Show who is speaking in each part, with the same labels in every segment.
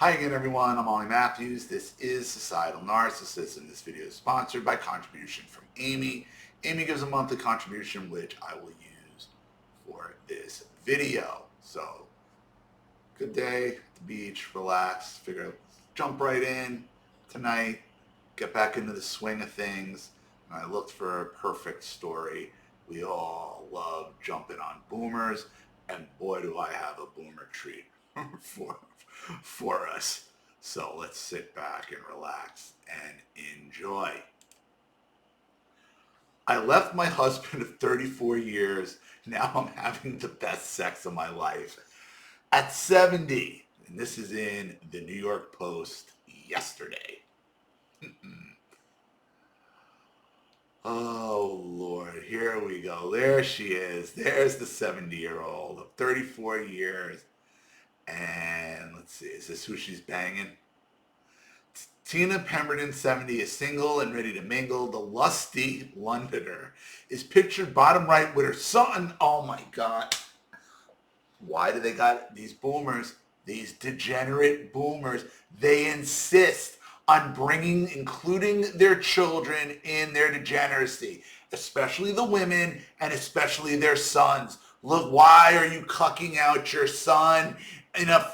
Speaker 1: Hi again, everyone. I'm Ollie Matthews. This is Societal Narcissism. This video is sponsored by contribution from Amy. Amy gives a monthly contribution, which I will use for this video. So, good day at the beach, relax, figure out, jump right in tonight, get back into the swing of things. And I looked for a perfect story. We all love jumping on boomers, and boy, do I have a boomer treat for us. So let's sit back and relax and enjoy. I left my husband of 34 years. Now I'm having the best sex of my life. At 70, and this is in the New York Post yesterday. Oh, Lord, here we go. There she is. There's the 70-year-old of 34 years. And let's see, is this who she's banging? Tina Pemberton, 70, is single and ready to mingle. The lusty Londoner is pictured bottom right with her son. Oh my God. Why do they got these boomers, these degenerate boomers? They insist on including their children in their degeneracy, especially the women and especially their sons. Look, why are you cucking out your son in a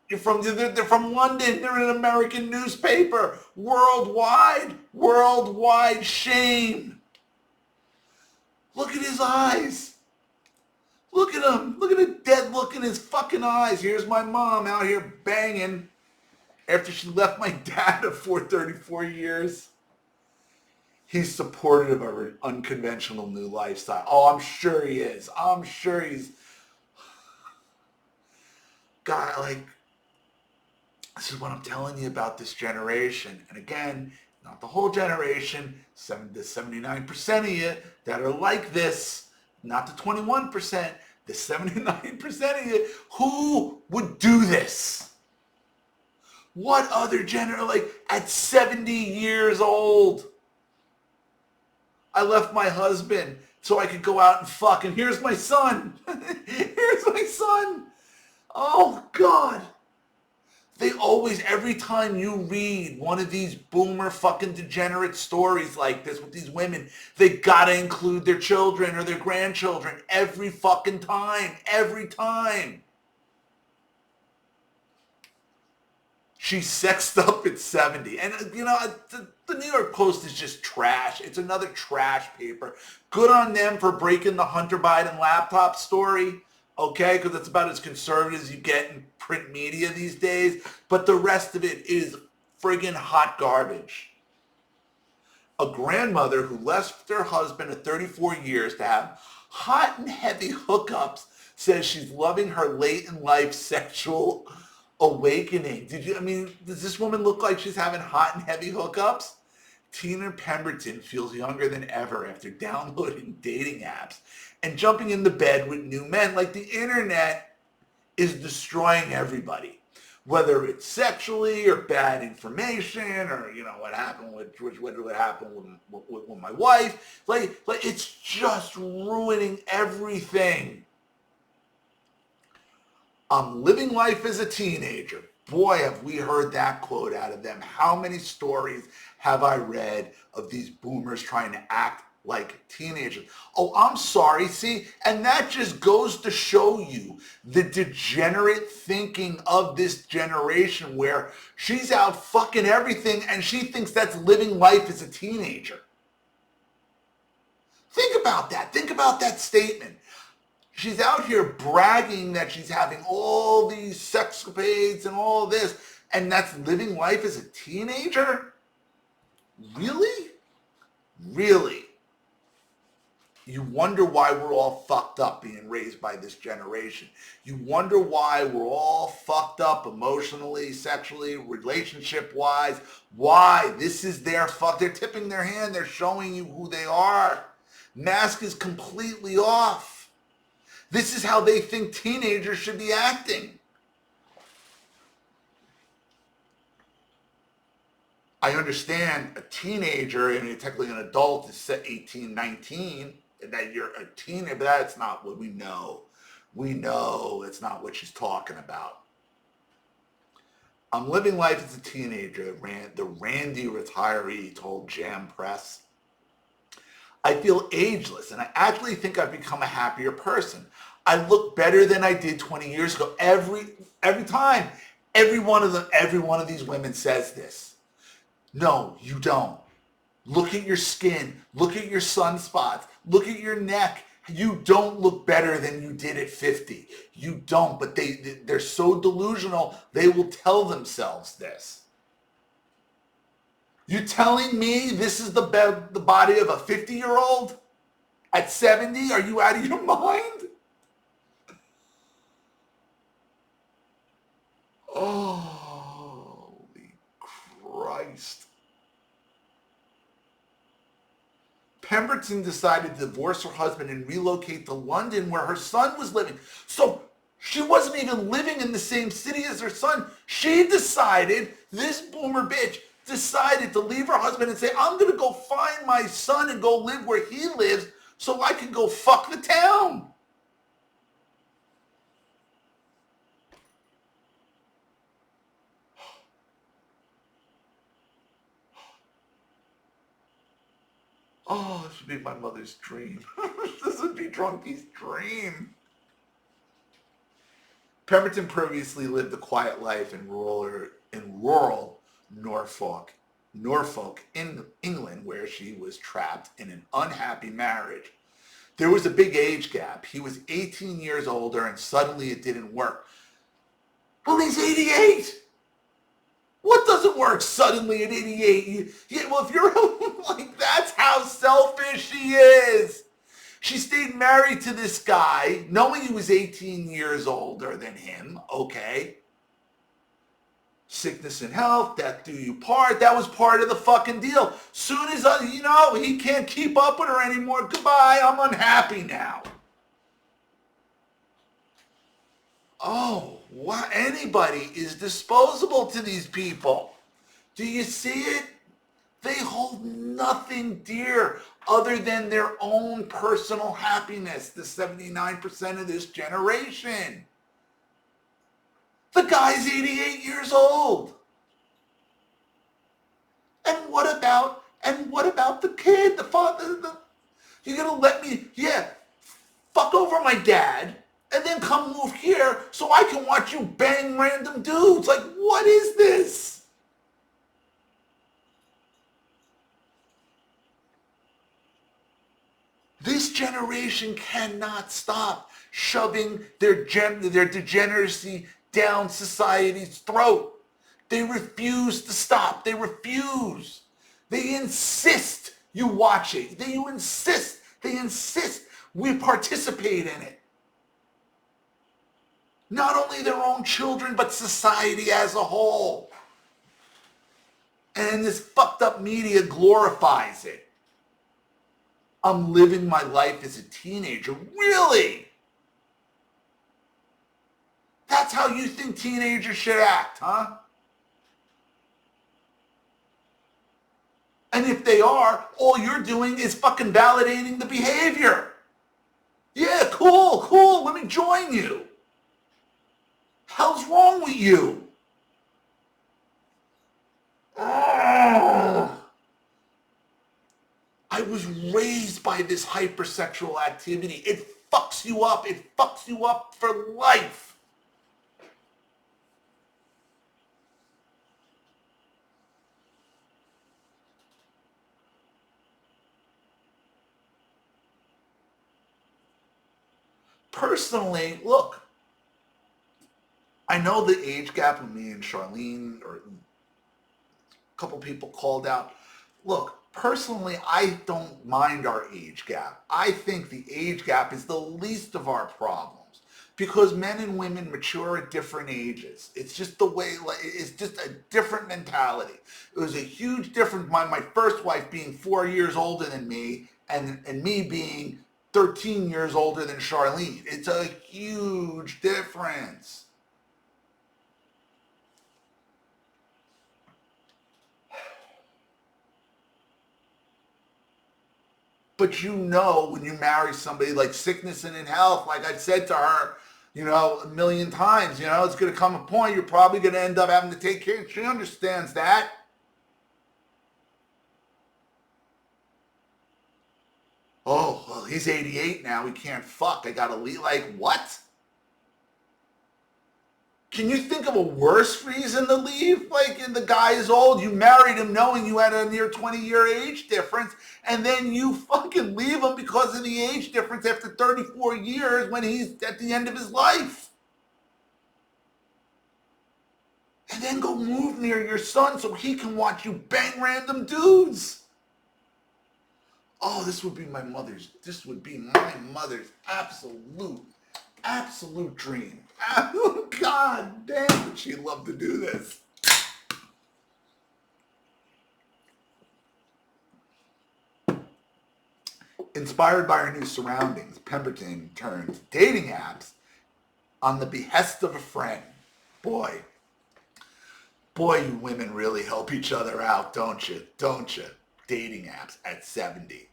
Speaker 1: they're from London. They're in an American newspaper. Worldwide shame. Look at his eyes. Look at him. Look at the dead look in his fucking eyes. Here's my mom out here banging after she left my dad for 34 years. He's supportive of her unconventional new lifestyle. Oh, I'm sure he is. I'm sure he's... God, like... This is what I'm telling you about this generation. And again, not the whole generation, the 79% of you that are like this, not the 21%, the 79% of you who would do this. What other like at 70 years old, I left my husband so I could go out and fuck, and here's my son. Here's my son. Oh, God. They always, every time you read one of these boomer fucking degenerate stories like this with these women, they gotta include their children or their grandchildren every fucking time. Every time. She's sexed up at 70. And, you know, the New York Post is just trash. It's another trash paper. Good on them for breaking the Hunter Biden laptop story. Okay, because it's about as conservative as you get in print media these days. But the rest of it is friggin' hot garbage. A grandmother who left her husband of 34 years to have hot and heavy hookups says she's loving her late in life sexual awakening. Does this woman look like she's having hot and heavy hookups? Tina Pemberton feels younger than ever after downloading dating apps and jumping into bed with new men. Like, the internet is destroying everybody, whether it's sexually or bad information or, you know, what happened with my wife. Like it's just ruining everything. I'm living life as a teenager. Boy, have we heard that quote out of them. How many stories have I read of these boomers trying to act like teenagers? Oh, I'm sorry. See, and that just goes to show you the degenerate thinking of this generation where she's out fucking everything and she thinks that's living life as a teenager. Think about that. Think about that statement. She's out here bragging that she's having all these sexcapades and all this, and that's living life as a teenager? Really? Really? You wonder why we're all fucked up being raised by this generation. You wonder why we're all fucked up emotionally, sexually, relationship-wise. Why? This is their fuck. They're tipping their hand. They're showing you who they are. Mask is completely off. This is how they think teenagers should be acting. I understand a teenager, I mean, technically an adult is 18, 19, and that you're a teenager, but that's not what we know. We know it's not what she's talking about. I'm living life as a teenager, the Randy retiree told Jam Press. I feel ageless, and I actually think I've become a happier person. I look better than I did 20 years ago. Every time, every one of these women says this. No, you don't. Look at your skin. Look at your sunspots. Look at your neck. You don't look better than you did at 50. You don't, but they're so delusional, they will tell themselves this. You telling me this is the body of a 50-year-old at 70? Are you out of your mind? Oh, holy Christ. Pemberton decided to divorce her husband and relocate to London where her son was living. So she wasn't even living in the same city as her son. She decided, this boomer bitch, decided to leave her husband and say, I'm going to go find my son and go live where he lives so I can go fuck the town. Oh, this would be my mother's dream. This would be Drunky's dream. Pemberton previously lived a quiet life in rural Norfolk, England, where she was trapped in an unhappy marriage. There was a big age gap. He was 18 years older, and suddenly it didn't work. Well, he's 88. What doesn't work suddenly at 88? Well, if you're like, that's how selfish she is. She stayed married to this guy, knowing he was 18 years older than him, okay? Sickness and health, death do you part. That was part of the fucking deal. Soon as, he can't keep up with her anymore. Goodbye, I'm unhappy now. Oh, what? Anybody is disposable to these people. Do you see it? They hold nothing dear other than their own personal happiness, the 79% of this generation. The guy's 88 years old. And what about the kid, the father? You're going to let me, fuck over my dad and then come move here so I can watch you bang random dudes. Like, what is this? This generation cannot stop shoving their degeneracy down society's throat. They refuse to stop. They refuse. They insist you watch it. They insist we participate in it. Not only their own children, but society as a whole. And this fucked up media glorifies it. I'm living my life as a teenager. Really? That's how you think teenagers should act, huh? And if they are, all you're doing is fucking validating the behavior. Yeah, cool, let me join you. Hell's wrong with you? I was raised by this hypersexual activity. It fucks you up. It fucks you up for life. Personally, look, I know the age gap with me and Charlene, or a couple people called out. Look, personally, I don't mind our age gap. I think the age gap is the least of our problems because men and women mature at different ages. It's just the way, it's just a different mentality. It was a huge difference, my first wife being 4 years older than me and me being 13 years older than Charlene. It's a huge difference. But when you marry somebody like sickness and in health, like I said to her, a million times. It's going to come a point you're probably going to end up having to take care. She understands that. Oh, well, he's 88 now. He can't fuck. I got to leave. Like, what? Can you think of a worse reason to leave? Like, and the guy is old. You married him knowing you had a near 20-year age difference, and then you fucking leave him because of the age difference after 34 years when he's at the end of his life. And then go move near your son so he can watch you bang random dudes. Oh, this would be my mother's absolute dream. Oh, God damn, would she love to do this. Inspired by her new surroundings, Pemberton turned to dating apps on the behest of a friend. Boy, you women really help each other out, don't you? Dating apps at 70.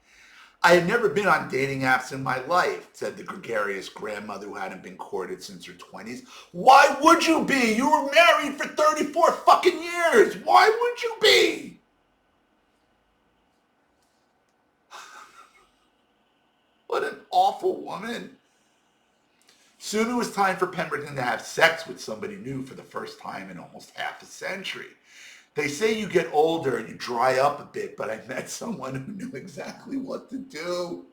Speaker 1: I had never been on dating apps in my life, said the gregarious grandmother who hadn't been courted since her 20s. Why would you be? You were married for 34 fucking years. Why would you be? What an awful woman. Soon it was time for Pemberton to have sex with somebody new for the first time in almost half a century. They say you get older and you dry up a bit, but I met someone who knew exactly what to do.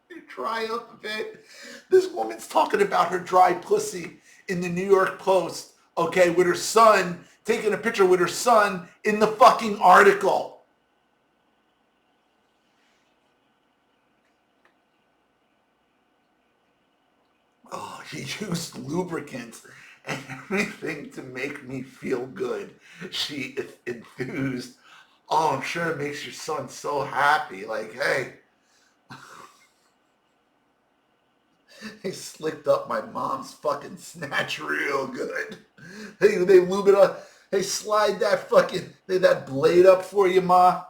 Speaker 1: You dry up a bit. This woman's talking about her dry pussy in the New York Post, okay, with her son, taking a picture with her son in the fucking article. Oh, he used lubricants and everything to make me feel good. She enthused. Oh, I'm sure it makes your son so happy. Like, hey. They slicked up my mom's fucking snatch real good. They lube it up. They slide that blade up for you, Ma.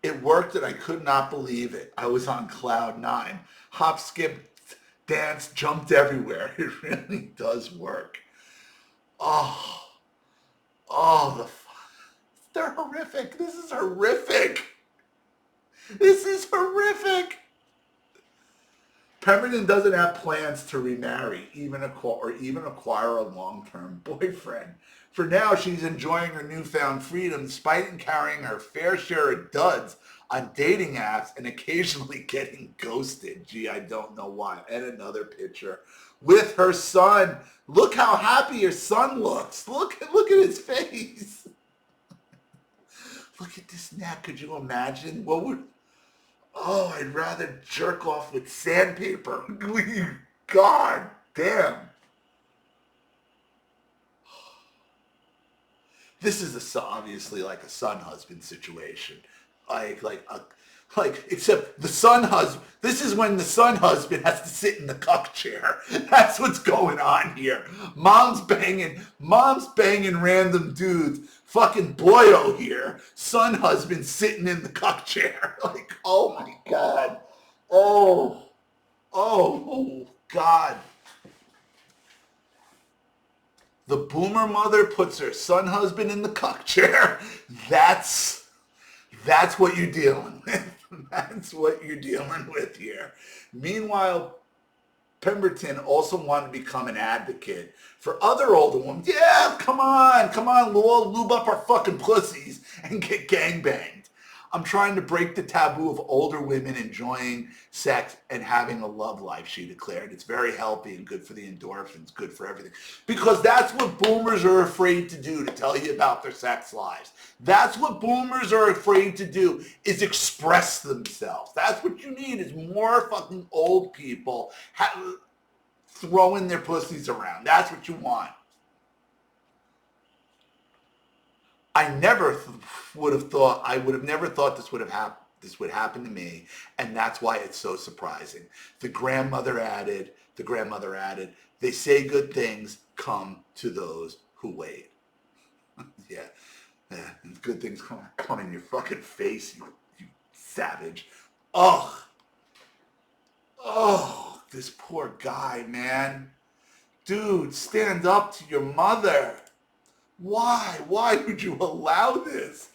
Speaker 1: It worked and I could not believe it. I was on cloud 9. Hop, skip, dance, jumped everywhere. It really does work. They're horrific. This is horrific. Pemberton doesn't have plans to remarry, or even acquire a long-term boyfriend. For now, she's enjoying her newfound freedom, despite carrying her fair share of duds on dating apps and occasionally getting ghosted. Gee, I don't know why. And another picture with her son. Look how happy her son looks. Look at his face. Look at this neck. Could you imagine? I'd rather jerk off with sandpaper. God damn. This is obviously like a son-husband situation. Except the son husband, this is when the son husband has to sit in the cuck chair. That's what's going on here. Mom's banging random dudes. Fucking boyo here. Son husband sitting in the cuck chair. Like, oh my God. Oh, God. The boomer mother puts her son husband in the cuck chair. That's what you're dealing with. That's what you're dealing with here. Meanwhile, Pemberton also wanted to become an advocate for other older women. Yeah, come on, we'll lube up our fucking pussies and get gangbanged. I'm trying to break the taboo of older women enjoying sex and having a love life, she declared. It's very healthy and good for the endorphins, good for everything. Because that's what boomers are afraid to do, to tell you about their sex lives. That's what boomers are afraid to do, is express themselves. That's what you need, is more fucking old people throwing their pussies around. That's what you want. I would have never thought this would happen to me, and that's why it's so surprising. The grandmother added, they say good things come to those who wait. Yeah, good things come in your fucking face, you savage. Oh, this poor guy, man. Dude, stand up to your mother. Why? Why would you allow this?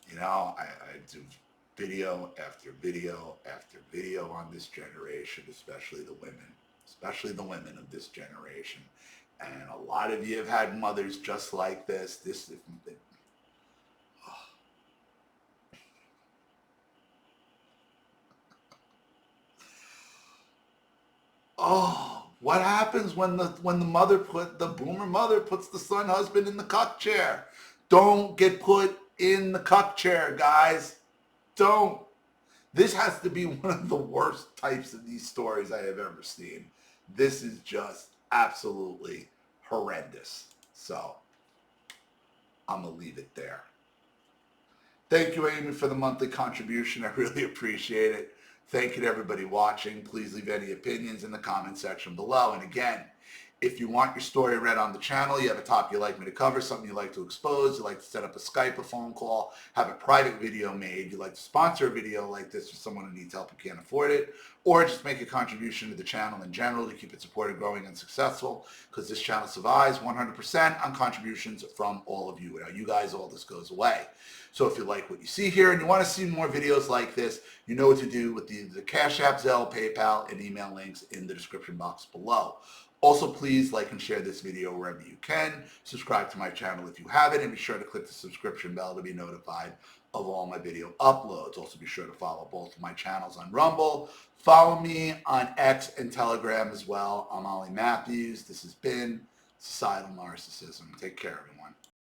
Speaker 1: You know, I do video after video after video on this generation, especially the women of this generation. And a lot of you have had mothers just like this. Oh, what happens when the boomer mother puts the son husband in the cuck chair? Don't get put in the cuck chair, guys. Don't. This has to be one of the worst types of these stories I have ever seen. This is just absolutely horrendous. So I'm going to leave it there. Thank you, Amy, for the monthly contribution. I really appreciate it. Thank you to everybody watching. Please leave any opinions in the comment section below. And again, if you want your story read on the channel, you have a topic you'd like me to cover, something you'd like to expose, you'd like to set up a Skype, a phone call, have a private video made, you'd like to sponsor a video like this for someone who needs help and can't afford it, or just make a contribution to the channel in general to keep it supported, growing, and successful, because this channel survives 100% on contributions from all of you. Without you guys, all this goes away. So if you like what you see here and you want to see more videos like this, you know what to do with the Cash App, Zelle, PayPal, and email links in the description box below. Also, please like and share this video wherever you can. Subscribe to my channel if you haven't, and be sure to click the subscription bell to be notified of all my video uploads. Also, be sure to follow both of my channels on Rumble. Follow me on X and Telegram as well. I'm Ollie Matthews. This has been Societal Narcissism. Take care, everyone.